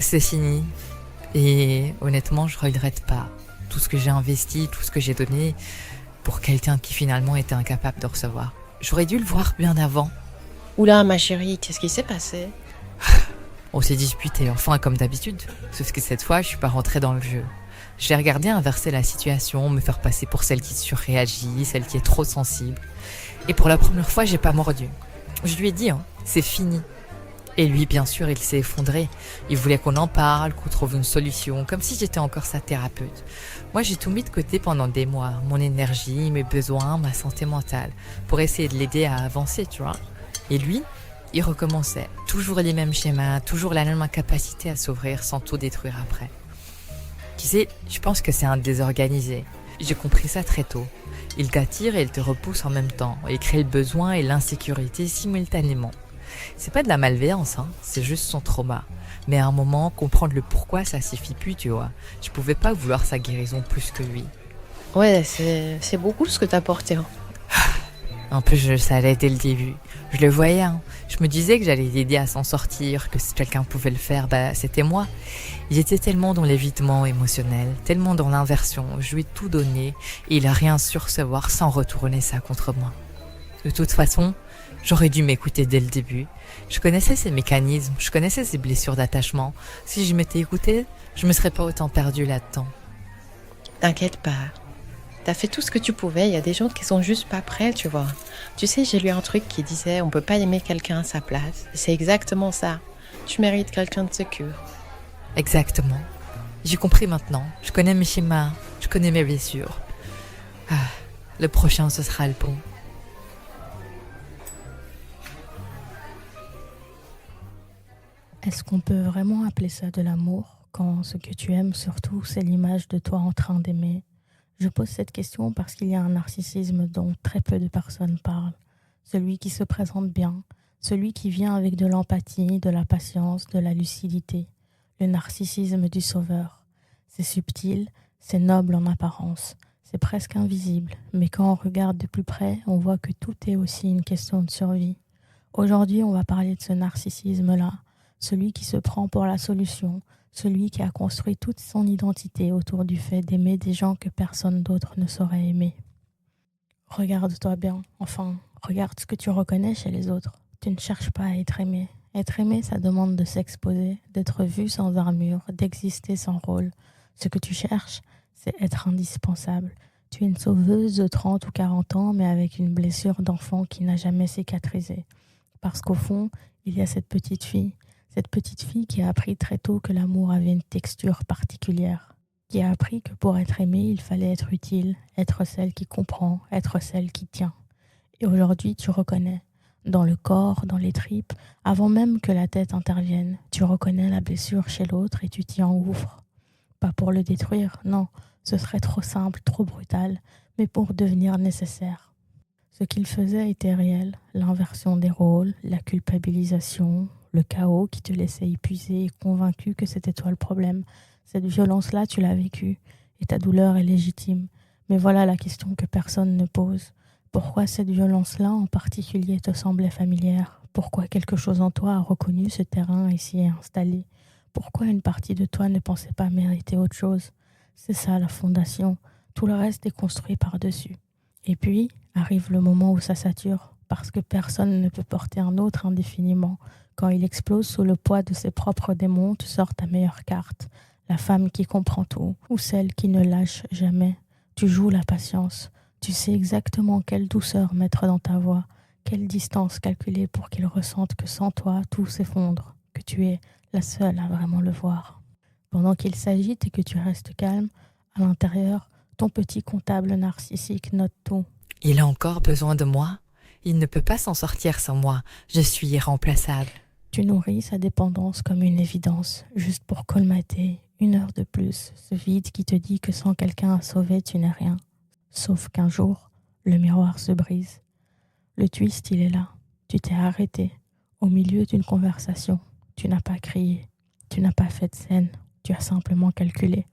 c'est fini. Et honnêtement, je regrette pas tout ce que j'ai investi, tout ce que j'ai donné pour quelqu'un qui finalement était incapable de recevoir. J'aurais dû le voir bien avant. Oula, ma chérie, qu'est-ce qui s'est passé? On s'est disputé, enfin comme d'habitude. Sauf que cette fois, je suis pas rentrée dans le jeu. J'ai regardé inverser la situation, me faire passer pour celle qui surréagit, celle qui est trop sensible. Et pour la première fois, j'ai pas mordu. Je lui ai dit, c'est fini. Et lui, bien sûr, il s'est effondré. Il voulait qu'on en parle, qu'on trouve une solution, comme si j'étais encore sa thérapeute. Moi, j'ai tout mis de côté pendant des mois. Mon énergie, mes besoins, ma santé mentale, pour essayer de l'aider à avancer, tu vois. Et lui, il recommençait. Toujours les mêmes schémas, toujours la même incapacité à s'ouvrir sans tout détruire après. Tu sais, je pense que c'est un désorganisé. J'ai compris ça très tôt. Il t'attire et il te repousse en même temps. Il crée le besoin et l'insécurité simultanément. C'est pas de la malveillance, c'est juste son trauma. Mais à un moment, comprendre le pourquoi, ça suffit plus, tu vois. Je pouvais pas vouloir sa guérison plus que lui. Ouais, c'est beaucoup ce que t'as porté. En plus, je le savais dès le début. Je le voyais, Je me disais que j'allais l'aider à s'en sortir, que si quelqu'un pouvait le faire, c'était moi. J'étais tellement dans l'évitement émotionnel, tellement dans l'inversion. Je lui ai tout donné et il a rien su recevoir sans retourner ça contre moi. De toute façon, j'aurais dû m'écouter dès le début. Je connaissais ses mécanismes, je connaissais ses blessures d'attachement. Si je m'étais écoutée, je me serais pas autant perdue là-dedans. T'inquiète pas. T'as fait tout ce que tu pouvais, il y a des gens qui sont juste pas prêts, tu vois. Tu sais, j'ai lu un truc qui disait on peut pas aimer quelqu'un à sa place. C'est exactement ça. Tu mérites quelqu'un de secure. Exactement. J'ai compris maintenant. Je connais mes schémas, je connais mes blessures. Le prochain, ce sera le bon. Est-ce qu'on peut vraiment appeler ça de l'amour quand ce que tu aimes surtout, c'est l'image de toi en train d'aimer? Je pose cette question parce qu'il y a un narcissisme dont très peu de personnes parlent. Celui qui se présente bien, celui qui vient avec de l'empathie, de la patience, de la lucidité. Le narcissisme du sauveur. C'est subtil, c'est noble en apparence, c'est presque invisible, mais quand on regarde de plus près, on voit que tout est aussi une question de survie. Aujourd'hui, on va parler de ce narcissisme-là, celui qui se prend pour la solution, celui qui a construit toute son identité autour du fait d'aimer des gens que personne d'autre ne saurait aimer. Regarde-toi bien, regarde ce que tu reconnais chez les autres. Tu ne cherches pas à être aimé. Être aimé, ça demande de s'exposer, d'être vu sans armure, d'exister sans rôle. Ce que tu cherches, c'est être indispensable. Tu es une sauveuse de 30 ou 40 ans, mais avec une blessure d'enfant qui n'a jamais cicatrisé. Parce qu'au fond, il y a cette petite fille qui a appris très tôt que l'amour avait une texture particulière, qui a appris que pour être aimé, il fallait être utile, être celle qui comprend, être celle qui tient. Et aujourd'hui, tu reconnais, dans le corps, dans les tripes, avant même que la tête intervienne, tu reconnais la blessure chez l'autre et tu t'y engouffres. Pas pour le détruire, non, ce serait trop simple, trop brutal, mais pour devenir nécessaire. Ce qu'il faisait était réel, l'inversion des rôles, la culpabilisation, le chaos qui te laissait épuisé et convaincu que c'était toi le problème. Cette violence-là, tu l'as vécue et ta douleur est légitime. Mais voilà la question que personne ne pose. Pourquoi cette violence-là en particulier te semblait familière? Pourquoi quelque chose en toi a reconnu ce terrain et s'y est installé? Pourquoi une partie de toi ne pensait pas mériter autre chose? C'est ça la fondation. Tout le reste est construit par-dessus. Et puis, arrive le moment où ça sature, parce que personne ne peut porter un autre indéfiniment. Quand il explose sous le poids de ses propres démons, tu sors ta meilleure carte. La femme qui comprend tout, ou celle qui ne lâche jamais. Tu joues la patience. Tu sais exactement quelle douceur mettre dans ta voix, quelle distance calculer pour qu'il ressente que sans toi, tout s'effondre, que tu es la seule à vraiment le voir. Pendant qu'il s'agite et que tu restes calme, à l'intérieur, ton petit comptable narcissique note tout. Il a encore besoin de moi. Il ne peut pas s'en sortir sans moi. Je suis irremplaçable. Tu nourris sa dépendance comme une évidence, juste pour colmater, 1 heure de plus, ce vide qui te dit que sans quelqu'un à sauver, tu n'es rien. Sauf qu'un jour, le miroir se brise. Le twist, il est là. Tu t'es arrêté, au milieu d'une conversation. Tu n'as pas crié, tu n'as pas fait de scène, tu as simplement calculé.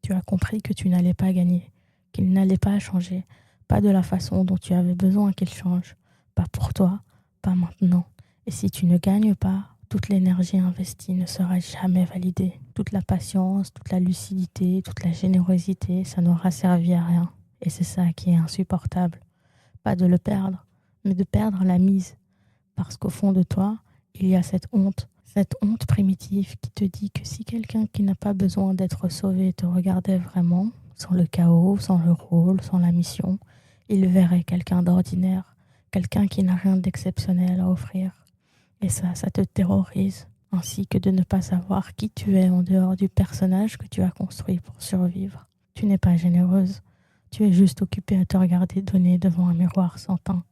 Tu as compris que tu n'allais pas gagner, qu'il n'allait pas changer, pas de la façon dont tu avais besoin qu'il change, pas pour toi, pas maintenant. Et si tu ne gagnes pas, toute l'énergie investie ne sera jamais validée. Toute la patience, toute la lucidité, toute la générosité, ça n'aura servi à rien. Et c'est ça qui est insupportable. Pas de le perdre, mais de perdre la mise. Parce qu'au fond de toi, il y a cette honte primitive qui te dit que si quelqu'un qui n'a pas besoin d'être sauvé te regardait vraiment, sans le chaos, sans le rôle, sans la mission, il verrait quelqu'un d'ordinaire, quelqu'un qui n'a rien d'exceptionnel à offrir. Et ça te terrorise, ainsi que de ne pas savoir qui tu es en dehors du personnage que tu as construit pour survivre. Tu n'es pas généreuse, tu es juste occupée à te regarder donner devant un miroir sans teint.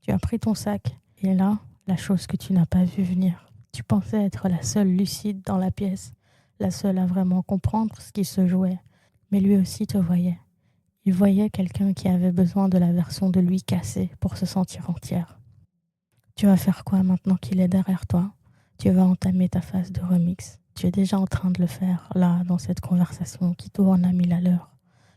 Tu as pris ton sac, et là, la chose que tu n'as pas vue venir. Tu pensais être la seule lucide dans la pièce, la seule à vraiment comprendre ce qui se jouait. Mais lui aussi te voyait. Il voyait quelqu'un qui avait besoin de la version de lui cassée pour se sentir entière. Tu vas faire quoi maintenant qu'il est derrière toi? Tu vas entamer ta phase de remix. Tu es déjà en train de le faire, là, dans cette conversation qui tourne à 1000 à l'heure.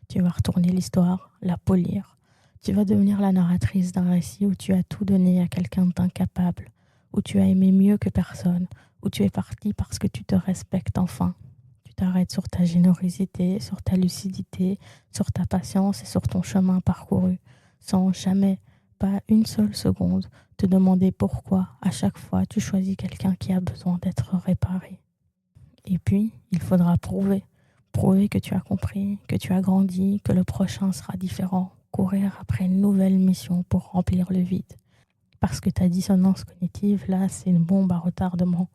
Tu vas retourner l'histoire, la polir. Tu vas devenir la narratrice d'un récit où tu as tout donné à quelqu'un d'incapable, où tu as aimé mieux que personne, où tu es parti parce que tu te respectes enfin. Tu t'arrêtes sur ta générosité, sur ta lucidité, sur ta patience et sur ton chemin parcouru, sans jamais, pas une seule seconde, te demander pourquoi à chaque fois tu choisis quelqu'un qui a besoin d'être réparé. Et puis, il faudra prouver que tu as compris, que tu as grandi, que le prochain sera différent, courir après une nouvelle mission pour remplir le vide. Parce que ta dissonance cognitive, là, c'est une bombe à retardement.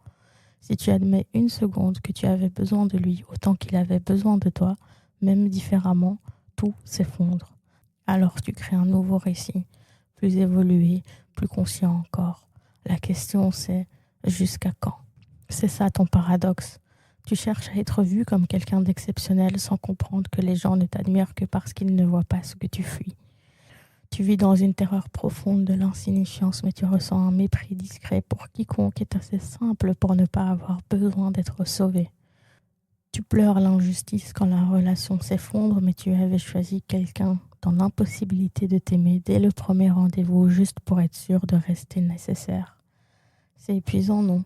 Si tu admets une seconde que tu avais besoin de lui autant qu'il avait besoin de toi, même différemment, tout s'effondre. Alors tu crées un nouveau récit, plus évolué, plus conscient encore. La question c'est, jusqu'à quand? C'est ça ton paradoxe. Tu cherches à être vu comme quelqu'un d'exceptionnel sans comprendre que les gens ne t'admirent que parce qu'ils ne voient pas ce que tu fuis. Tu vis dans une terreur profonde de l'insignifiance, mais tu ressens un mépris discret pour quiconque est assez simple pour ne pas avoir besoin d'être sauvé. Tu pleures l'injustice quand la relation s'effondre, mais tu avais choisi quelqu'un dans l'impossibilité de t'aimer dès le premier rendez-vous juste pour être sûr de rester nécessaire. C'est épuisant, non?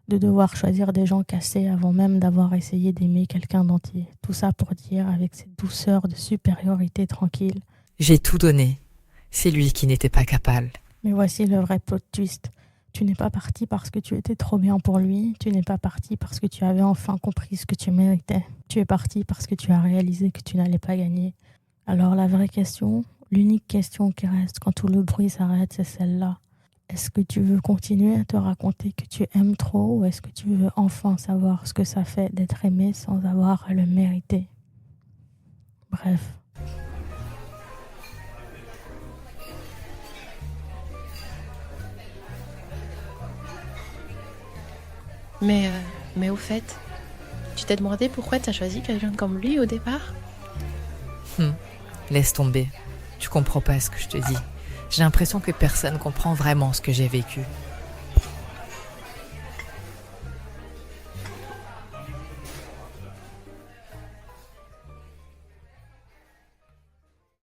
De devoir choisir des gens cassés avant même d'avoir essayé d'aimer quelqu'un d'entier. Tout ça pour dire, avec cette douceur de supériorité tranquille, J'ai tout donné. C'est lui qui n'était pas capable. mais voici le vrai plot twist. Tu n'es pas parti parce que tu étais trop bien pour lui. Tu n'es pas parti parce que tu avais enfin compris ce que tu méritais. Tu es parti parce que tu as réalisé que tu n'allais pas gagner. Alors la vraie question, l'unique question qui reste quand tout le bruit s'arrête, c'est celle-là. Est-ce que tu veux continuer à te raconter que tu aimes trop ou est-ce que tu veux enfin savoir ce que ça fait d'être aimé sans avoir à le mériter? Bref. Mais au fait, tu t'es demandé pourquoi t'as choisi quelqu'un comme lui au départ? Laisse tomber. Tu comprends pas ce que je te dis. J'ai l'impression que personne comprend vraiment ce que j'ai vécu.